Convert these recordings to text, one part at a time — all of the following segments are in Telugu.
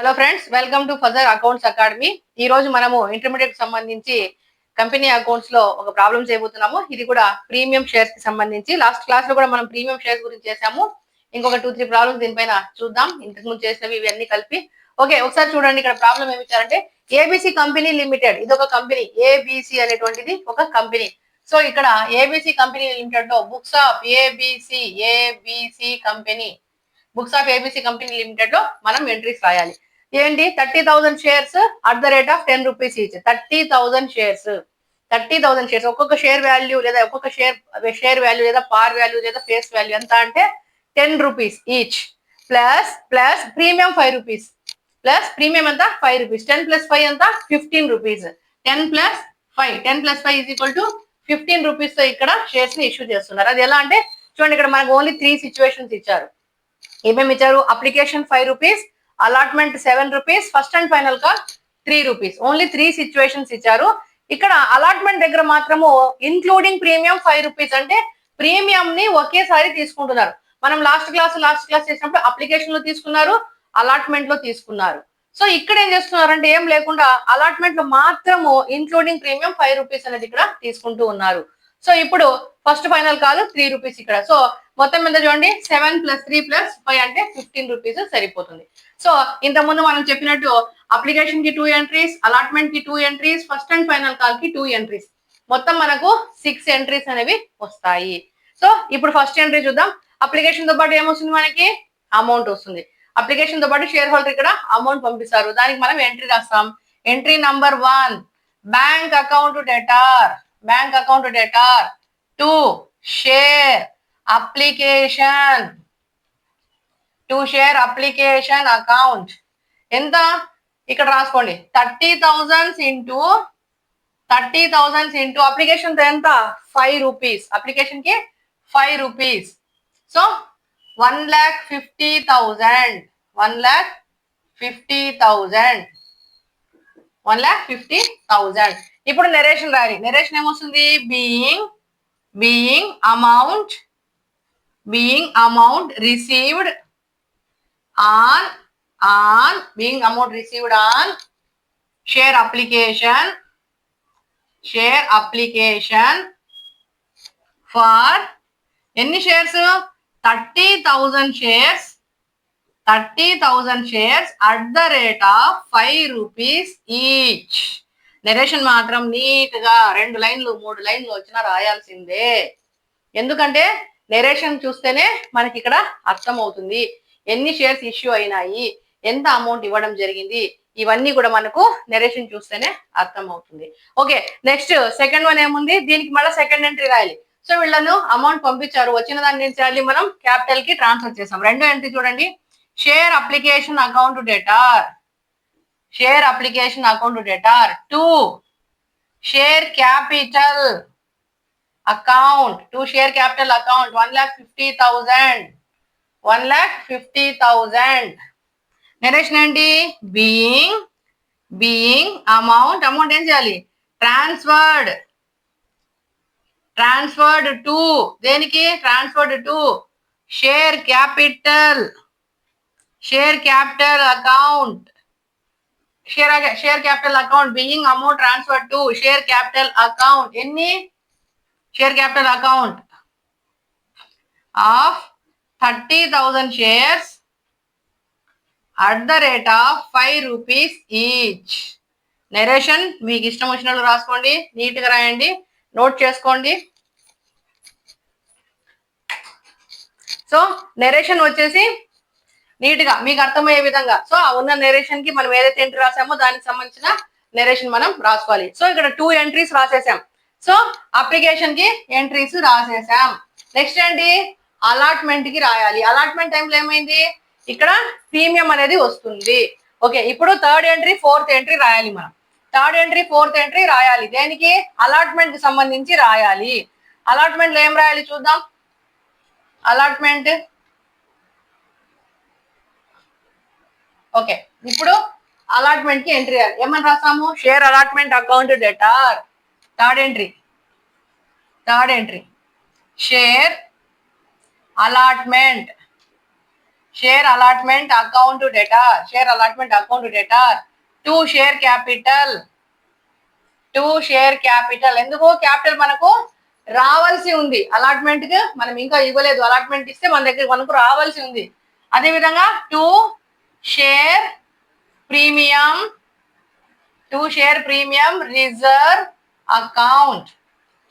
Hello friends, welcome to Fajr accounts academy. ఈ రోజు మనము ఇంటర్మీడియట్ సంబంధించి కంపెనీ అకౌంట్స్ లో ఒక ప్రాబ్లం చేయబోతున్నాము. ఇది కూడా ప్రీమియం షేర్స్ కి సంబంధించి. లాస్ట్ క్లాస్ లో కూడా మనం ప్రీమియం షేర్స్ గురించి చేసాము. ఇంకొక 2-3 ప్రాబ్లమ్స్ దీనిపైన చూద్దాం. ఇంతకు ముందు చేసినవి ఇవన్నీ కలిపి. ఓకే, ఒకసారి చూడండి. ఇక్కడ ప్రాబ్లం ఏమి ఇచ్చారంటే ఏబిసి కంపెనీ లిమిటెడ్, ఇది ఒక కంపెనీ. ఏబిసి అనేటువంటిది ఒక కంపెనీ. సో ఇక్కడ ఏబిసి కంపెనీ లిమిటెడ్ లో books of ABC company, books of ABC company limited లో మనం ఎంట్రీస్ రాయాలి. ఏంటి? 30,000 shares at the rate of 10 rupees each. 30,000 shares ఒక్కొక్క షేర్ వాల్యూ లేదా ఒక్కొక్క షేర్ వాల్యూ లేదా పార్ వాల్యూ లేదా ఫేస్ వాల్యూ ఎంత అంటే 10 rupees each. Plus premium 5 rupees. Plus premium ఎంత? 5 రూపీస్. 10 ప్లస్ 5 ఎంత? 15 rupees. 10 plus 5 is equal to 15 rupees తో ఇక్కడ షేర్స్ ని ఇష్యూ చేస్తున్నారు. అది ఎలా అంటే చూడండి, ఇక్కడ మనకు ఓన్లీ 3 సిచ్యువేషన్స్ ఇచ్చారు. ఏమేమి ఇచ్చారు? Application 5 rupees, allotment 7 rupees, first and final గా 3 రూపీస్. ఓన్లీ 3 సిచ్యువేషన్స్ ఇచ్చారు. ఇక్కడ అలాట్మెంట్ దగ్గర మాత్రము ఇన్క్లూడింగ్ ప్రీమియం 5 రూపీస్, అంటే ప్రీమియం ని ఒకేసారి తీసుకుంటున్నారు. మనం లాస్ట్ క్లాస్ చేసినప్పుడు అప్లికేషన్ లో తీసుకున్నారు, అలాట్మెంట్ లో తీసుకున్నారు. సో ఇక్కడ ఏం చేస్తున్నారంటే ఏం లేకుండా అలాట్మెంట్ లో మాత్రము ఇన్క్లూడింగ్ ప్రీమియం 5 రూపీస్ అనేది ఇక్కడ తీసుకుంటూ ఉన్నారు. సో ఇప్పుడు ఫస్ట్ ఫైనల్ కాదు 3 రూపీస్ ఇక్కడ. సో మొత్తం మీద చూడండి, 7 + 3 + 5 అంటే 15 రూపీస్ సరిపోతుంది. సో ఇంతకుముందు మనం చెప్పినట్టు అప్లికేషన్ కి 2 ఎంట్రీస్, అలాట్మెంట్ కి 2 entries, first and final call కి 2 ఎంట్రీస్, మొత్తం మనకు 6 ఎంట్రీస్ అనేవి వస్తాయి. సో ఇప్పుడు ఫస్ట్ ఎంట్రీ చూద్దాం. అప్లికేషన్ తో పాటు ఏమొస్తుంది? మనకి అమౌంట్ వస్తుంది. అప్లికేషన్ తో పాటు షేర్ హోల్డర్ ఇక్కడ అమౌంట్ పంపిస్తారు. దానికి మనం ఎంట్రీ రాస్తాం. Entry number 1, bank account debtor. 2, share application account. ఎంత? ఇక్కడ రాసుకోండి. 30,000 ఇంటూ అప్లికేషన్ ఎంత? 5 రూపీస్. అప్లికేషన్ కి 5 రూపీస్. సో 1,50,000. 1,50,000. ఇప్పుడు నెరేషన్ రాయాలి. నెరేషన్ ఏమొస్తుంది? Being amount received on share application for ఎన్ని shares? 30,000 shares at the rate of 5 rupees each. Narration మాత్రం నీట్ గా 2 లైన్లు 3 లైన్లు వచ్చినా రాయాల్సిందే. ఎందుకంటే నెరేషన్ చూస్తేనే మనకి ఇక్కడ అర్థం అవుతుంది ఎన్ని షేర్స్ ఇష్యూ అయినాయి, ఎంత అమౌంట్ ఇవ్వడం జరిగింది, ఇవన్నీ కూడా మనకు నెరేషన్ చూస్తేనే అర్థం అవుతుంది. ఓకే, నెక్స్ట్ సెకండ్ వన్ ఏముంది? దీనికి మళ్ళీ సెకండ్ ఎంట్రీ రాయాలి. సో వీళ్ళను అమౌంట్ పంపించారు, వచ్చిన దాన్ని ఏం చేయాలి? మనం క్యాపిటల్ కి ట్రాన్స్ఫర్ చేసాం. రెండో ఎంట్రీ చూడండి, share application account debtor. 2, share capital account. 1,50,000. Narration ఏంటి? బీయింగ్ అమౌంట్ ఏం చేయాలి? Transferred to. దేనికి? Transferred to share capital account. Share capital account. Being amount transferred to share capital account. ఎన్ని? Share capital account of 30,000 shares at the rate of 5 rupees each. Narration మీకు ఇష్టం వచ్చినట్లు రాసుకోండి, నీట్ గా రాయండి, నోట్ చేసుకోండి. సో నెరేషన్ వచ్చేసి నీట్ గా మీకు అర్థమయ్యే విధంగా, సో ఉన్న నెరేషన్ కి మనం ఏదైతే ఎంట్రీ రాసామో దానికి సంబంధించిన నెరేషన్ మనం రాసుకోవాలి. సో ఇక్కడ 2 ఎంట్రీస్ రాసేసాం. సో అప్లికేషన్ కి ఎంట్రీస్ రాసేసాం. నెక్స్ట్ ఏంటి? అలాట్మెంట్ కి రాయాలి. అలాట్మెంట్ టైంలో ఏమైంది? ఇక్కడ ప్రీమియం అనేది వస్తుంది. ఓకే, ఇప్పుడు థర్డ్ ఎంట్రీ, ఫోర్త్ ఎంట్రీ రాయాలి. మనం థర్డ్ ఎంట్రీ, ఫోర్త్ ఎంట్రీ రాయాలి. దేనికి? అలాట్మెంట్ కి సంబంధించి రాయాలి. అలాట్మెంట్ లో ఏం రాయాలి చూద్దాం. అలాట్మెంట్. ఓకే, ఇప్పుడు అలాట్మెంట్ కి ఎంట్రీ రాయాలి. ఏమని రాస్తాము? Share allotment account debtor. Third entry share allotment share allotment account debtor, share allotment account debtor. To share capital, to share capital. ఎందుకు క్యాపిటల్ మనకు రావాల్సి ఉంది, అలాట్మెంట్ కి మనం ఇంకా ఇవ్వలేదు, అలాట్మెంట్ ఇస్తే మన దగ్గర మనకు రావాల్సి ఉంది. అదేవిధంగా to share premium, to share premium reserve account,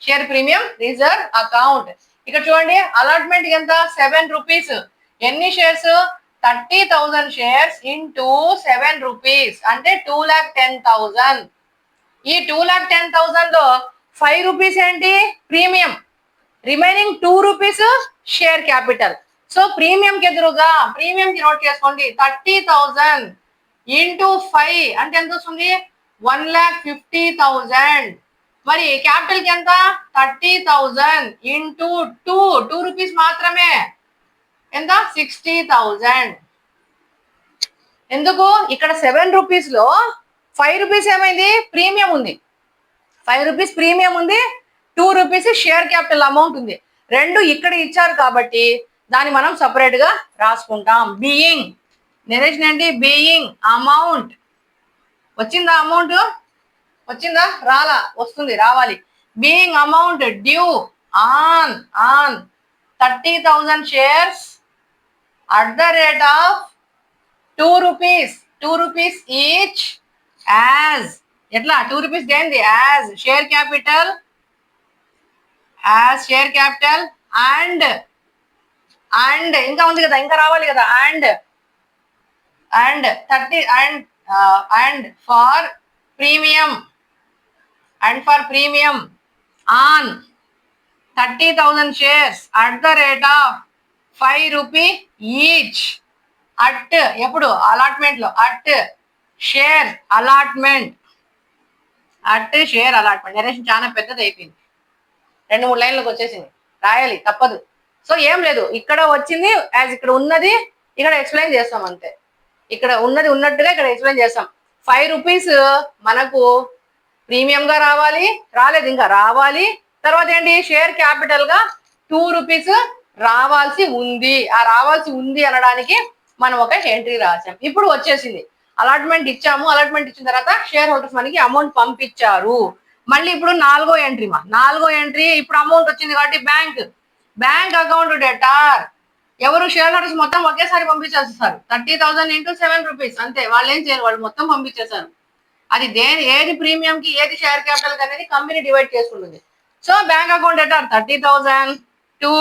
share premium reserve account. ఇక్కడ చూడండి అలాట్మెంట్ ఎంత 7 రూపీస్. ఎన్ని షేర్స్? 30,000 షేర్స్ ఇంటూ 7 రూపీస్ అంటే 2,10,000. ఈ 2,10,000 లో 5 రూపీస్ ఏంటి? Premium. Remaining 2 rupees share capital. So premium కి ఎదురుగా ప్రీమియం కి నోట్ చేసుకోండి. 30,000 ఇంటూ 5 అంటే ఎంత వస్తుంది? 1,50,000. మరి క్యాపిటల్ కి ఎంత? 30,000 ఇంటూ 2 రూపీస్ మాత్రమే, ఎంత? 60,000. ఎందుకు? ఇక్కడ 7 రూపీస్ లో 5 రూపీస్ ఏమైంది? ప్రీమియం ఉంది. 5 రూపీస్ ప్రీమియం ఉంది, 2 రూపీస్ షేర్ క్యాపిటల్ అమౌంట్ ఉంది. రెండు ఇక్కడ ఇచ్చారు కాబట్టి దాన్ని మనం సపరేట్ గా రాసుకుంటాం. బీయింగ్ నెరేషన్ ఏంటి? Being amount. వచ్చిందా? అమౌంట్ వచ్చిందా? రాలా? వస్తుంది, రావాలి. Being amount due on 30,000 shares at the rate of 2 rupees, 2 rupees each as. ఎట్లా? 2 రూపీస్ దేంది? As share capital, as share capital. And ఇంకా ఉంది కదా, ఇంకా రావాలి కదా. And 30 and for premium, and for premium on 30,000 shares at the rate of 5 rupee each. At ఎప్పుడు? అలాట్మెంట్ లో. At share allotment, at share allotment. Narration చాలా పెద్దది అయిపోయింది, 2-3 లైన్లకు వచ్చేసింది, రాయాలి తప్పదు. సో ఏం లేదు, ఇక్కడ వచ్చింది యాజ్ ఇక్కడ ఉన్నది ఇక్కడ ఎక్స్ప్లెయిన్ చేస్తాం అంతే. ఇక్కడ ఉన్నది ఉన్నట్టుగా ఇక్కడ ఎక్స్ప్లెయిన్ చేస్తాం. 5 రూపీస్ మనకు ప్రీమియం గా రావాలి, రాలేదు ఇంకా, రావాలి. తర్వాత ఏంటి? షేర్ క్యాపిటల్ గా 2 రూపీస్ రావాల్సి ఉంది. ఆ రావాల్సి ఉంది అనడానికి మనం ఒక ఎంట్రీ రాసాం. ఇప్పుడు వచ్చేసింది, అలాట్మెంట్ ఇచ్చాము. అలాట్మెంట్ ఇచ్చిన తర్వాత షేర్ హోల్డర్స్ మనకి అమౌంట్ పంపించారు. మళ్ళీ ఇప్పుడు 4వ ఎంట్రీ. 4వ ఎంట్రీ ఇప్పుడు అమౌంట్ వచ్చింది కాబట్టి బ్యాంక్ అకౌంట్ డేటార్. ఎవరు? షేర్ హోల్డర్స్ మొత్తం ఒకేసారి పంపించేస్తారు. 30,000 ఇంటూ 7 రూపీస్ అంతే. వాళ్ళు ఏం చేయరు, వాళ్ళు మొత్తం పంపించేశారు. అది ఏది ప్రీమియం కి ఏది షేర్ క్యాపిటల్ అనేది కంపెనీ డివైడ్ చేసుకుంటుంది. So bank account debtor 30,000 to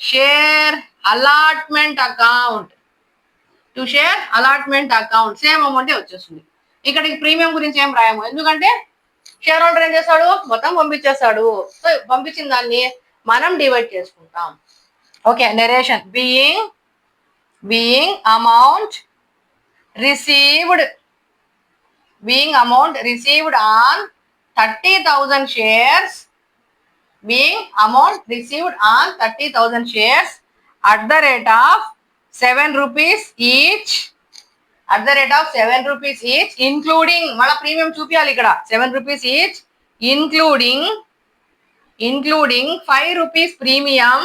share allotment account, to share allotment account. Same అమౌంటే వచ్చేస్తుంది. ఇక్కడికి ప్రీమియం గురించి ఏం రాయము, ఎందుకంటే షేర్ హోల్డర్ ఏం చేస్తాడు? మొత్తం పంపించేస్తాడు. సో పంపించిన దాన్ని మనం డివైడ్ చేసుకుంటాం. Okay. Narration. Being amount received, being amount received on 30,000 shares, being amount received on 30,000 shares at the rate of 7 rupees each, at the rate of 7 rupees each, including మళ్ళా ప్రీమియం చూపించాలి ఇక్కడ. 7 rupees each including 5 rupees premium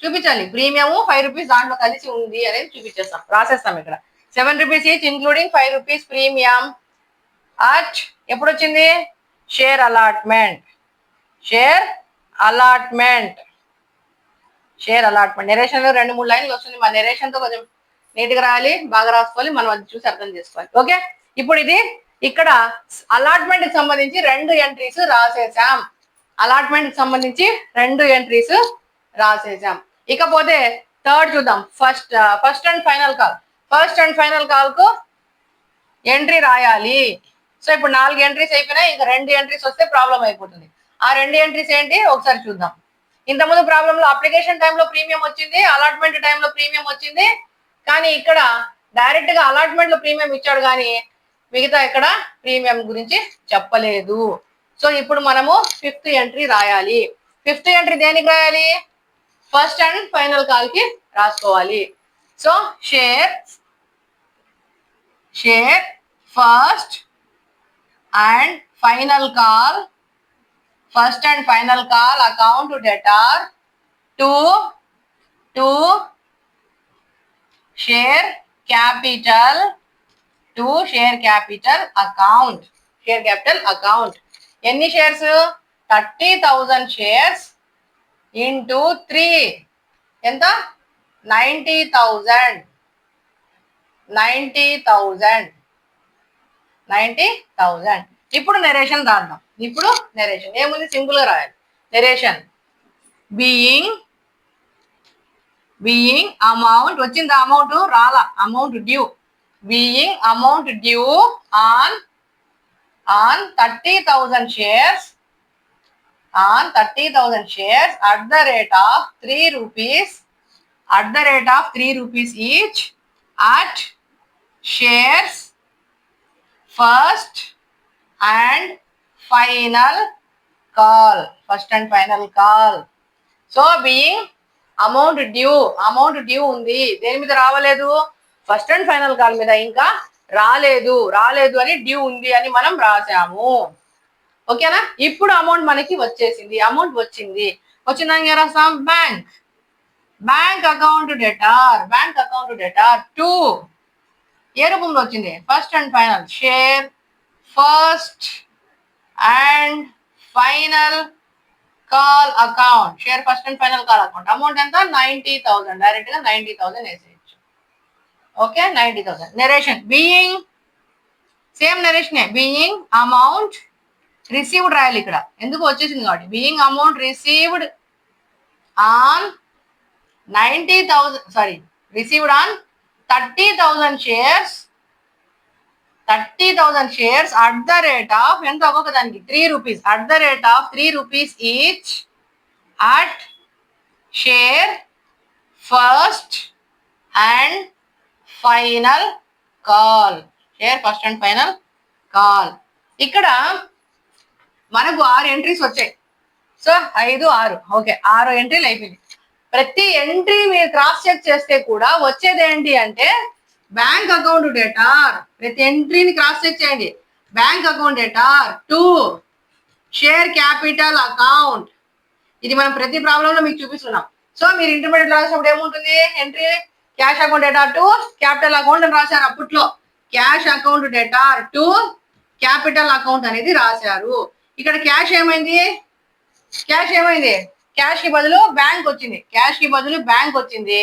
చూపించాలి. ప్రీమియం 5 రూపీస్ దాంట్లో కలిసి ఉంది అనేది చూపించేస్తాం, రాసేస్తాం ఇక్కడ. 7 rupees each including 5 rupees premium at ఎప్పుడు వచ్చింది? Share allotment, share allotment, share allotment. Narration 2-3 లైన్లు వస్తుంది. మన నెరేషన్ తో కొంచెం నీట్ గా రాయాలి, బాగా రాసుకోవాలి, మనం అది చూసి అర్థం చేసుకోవాలి. ఓకే. ఇప్పుడు ఇది ఇక్కడ అలాట్మెంట్ కి సంబంధించి 2 ఎంట్రీస్ రాసేసాం. అలాట్మెంట్ కి సంబంధించి 2 ఎంట్రీస్ రాసేసాం. ఇకపోతే థర్డ్ చూద్దాం. First and final call. First and final call కు ఎంట్రీ రాయాలి. సో ఇప్పుడు 4 ఎంట్రీస్ అయిపోయినాయి, ఇంకా 2 ఎంట్రీస్ వస్తే ప్రాబ్లం అయిపోతుంది. ఆ 2 ఎంట్రీస్ ఏంటి ఒకసారి చూద్దాం. ఇంతకుముందు ప్రాబ్లం లో అప్లికేషన్ టైంలో ప్రీమియం వచ్చింది, అలాట్మెంట్ టైంలో ప్రీమియం వచ్చింది, కానీ ఇక్కడ డైరెక్ట్ గా అలాట్మెంట్ లో ప్రీమియం ఇచ్చాడు, కానీ మిగతా ఇక్కడ ప్రీమియం గురించి చెప్పలేదు. సో ఇప్పుడు మనము 5th ఎంట్రీ రాయాలి. 5th ఎంట్రీ దేనికి రాయాలి? ఫస్ట్ అండ్ ఫైనల్ కాల్ కి రాసుకోవాలి. So share first and final call, first and final call account debtor to share capital to share capital account. Share capital account ఎన్ని షేర్స్? 30,000 షేర్స్ ఇంటూ 3 ఎంత? 90,000. 90,000. ఇప్పుడు నెరేషన్ రాద్దాం. ఇప్పుడు నెరేషన్ ఏముంది? సింపుల్ గా రాయాలి. నెరేషన్ బీయింగ్ అమౌంట్ వచ్చింది. అమౌంట్ రాలా, amount due. Being amount due on 30,000 shares at the rate of 3 rupees each at shares first and final call. So being amount due ఉంది. దేని మీద రావలేదు? ఫస్ట్ అండ్ ఫైనల్ కాల్ మీద ఇంకా రాలేదు అని డ్యూ ఉంది అని మనం రాసాము. ఓకేనా? ఇప్పుడు అమౌంట్ మనకి వచ్చేసింది. అమౌంట్ వచ్చిందని రాస్తాం బ్యాంక్ అకౌంట్ డెటార్ టు ఏ రూపంలో వచ్చింది? First and final share first and final call account. Share first and final call account. Amount ఎంత? 90,000. డైరెక్ట్ గా 90,000 వేసేయచ్చు. ఓకే, 90,000. నెరేషన్ బీయింగ్ సేమ్ నెరేషనే. బీయింగ్ అమౌంట్ రిసీవ్డ్ రాయాలి ఇక్కడ, ఎందుకు వచ్చేసింది కాబట్టి. Being amount received on 30,000 shares. 30,000 shares at the rate of ఎంత? ఒక్కొక్క దానికి 3 rupees. At the rate of 3 rupees each at share first and final call. ఇక్కడ మనకు 6 ఎంట్రీస్ వచ్చాయి. సో 5, 6. ఓకే, 6 ఎంట్రీలు అయిపోయింది. ప్రతి ఎంట్రీ మీరు క్రాస్ చెక్ చేస్తే కూడా వచ్చేది ఏంటి అంటే బ్యాంక్ అకౌంట్ డేటార్. ప్రతి ఎంట్రీని క్రాస్ చెక్ చేయండి. Bank account debtor to share capital account. ఇది మనం ప్రతి ప్రాబ్లంలో మీకు చూపిస్తున్నాం. సో మీరు ఇంటర్మీడియట్ రాసినప్పుడు ఏముంటుంది? Entry cash account debtor to capital account అని రాశారు. అప్పట్లో cash account debtor to capital account అనేది రాశారు. ఇక్కడ క్యాష్ ఏమైంది? క్యాష్ కి బదులు బ్యాంక్ వచ్చింది.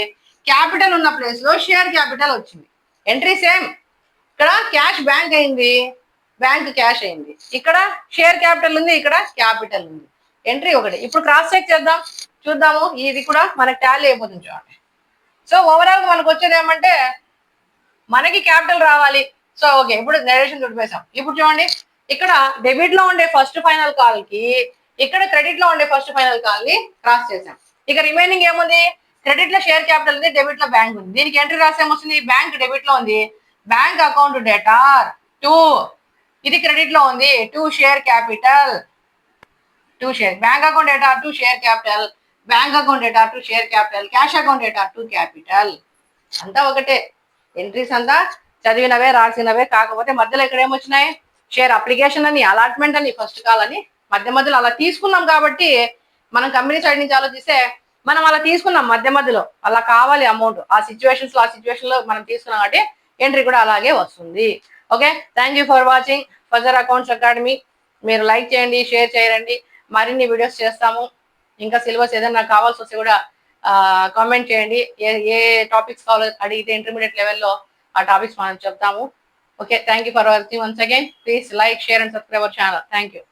క్యాపిటల్ ఉన్న ప్లేస్ లో షేర్ క్యాపిటల్ వచ్చింది. Entry same. ఇక్కడ క్యాష్ బ్యాంక్ అయింది, బ్యాంక్ క్యాష్ అయింది. ఇక్కడ షేర్ క్యాపిటల్ ఉంది, ఇక్కడ క్యాపిటల్ ఉంది. ఎంట్రీ ఒకటి. ఇప్పుడు క్రాస్ చెక్ చూద్దాము. ఇది కూడా మనకి టాలీ అయిపోతుంది చూడండి. సో ఓవరాల్ మనకు వచ్చేది ఏమంటే మనకి క్యాపిటల్ రావాలి. సో ఓకే, ఇప్పుడు నెరేషన్ చుడిపేసాం. ఇప్పుడు చూడండి, ఇక్కడ డెబిట్ లో ఉండే ఫస్ట్ ఫైనల్ కాల్ కి, ఇక్కడ క్రెడిట్ లో ఉండే ఫస్ట్ ఫైనల్ కాల్ ని క్రాస్ చేసాం. ఇక రిమైనింగ్ ఏముంది? క్రెడిట్ లో షేర్ క్యాపిటల్ ఉంది, డెబిట్ లో బ్యాంక్ ఉంది. దీనికి ఎంట్రీ రాసేమొస్తుంది? బ్యాంక్ డెబిట్ లో ఉంది, బ్యాంక్ అకౌంట్ డేటార్ టు, ఇది క్రెడిట్ లో ఉంది, to share capital, bank account debtor to share capital, bank account debtor to share capital, cash account debtor to capital. అంతా ఒకటే. ఎంట్రీస్ అంతా చదివినవే, రాసినవే. కాకపోతే మధ్యలో ఇక్కడ ఏమొచ్చినాయి? షేర్ అప్లికేషన్ అని, అలాట్మెంట్ అని, ఫస్ట్ కాల్ అని మధ్యలో అలా తీసుకున్నాం. కాబట్టి మనం కంపెనీ సైడ్ నుంచి ఆలోచిస్తే మనం అలా తీసుకున్నాం మధ్యలో. అలా కావాలి అమౌంట్. ఆ సిచ్యువేషన్ లో మనం తీసుకున్నాం కాబట్టి ఎంట్రీ కూడా అలాగే వస్తుంది. Okay, thank you for watching Fajr accounts academy. మీరు లైక్ చేయండి, షేర్ చేయండి. మరిన్ని వీడియోస్ చేస్తాము. ఇంకా సిలబస్ ఏదైనా కావాల్సి వస్తే కూడా కామెంట్ చేయండి. ఏ టాపిక్స్ కావాలో అడిగితే ఇంటర్మీడియట్ లెవెల్లో ఆ టాపిక్స్ మనం చెప్తాము. Okay, thank you for watching once again. Please like, share and subscribe our channel. Thank you.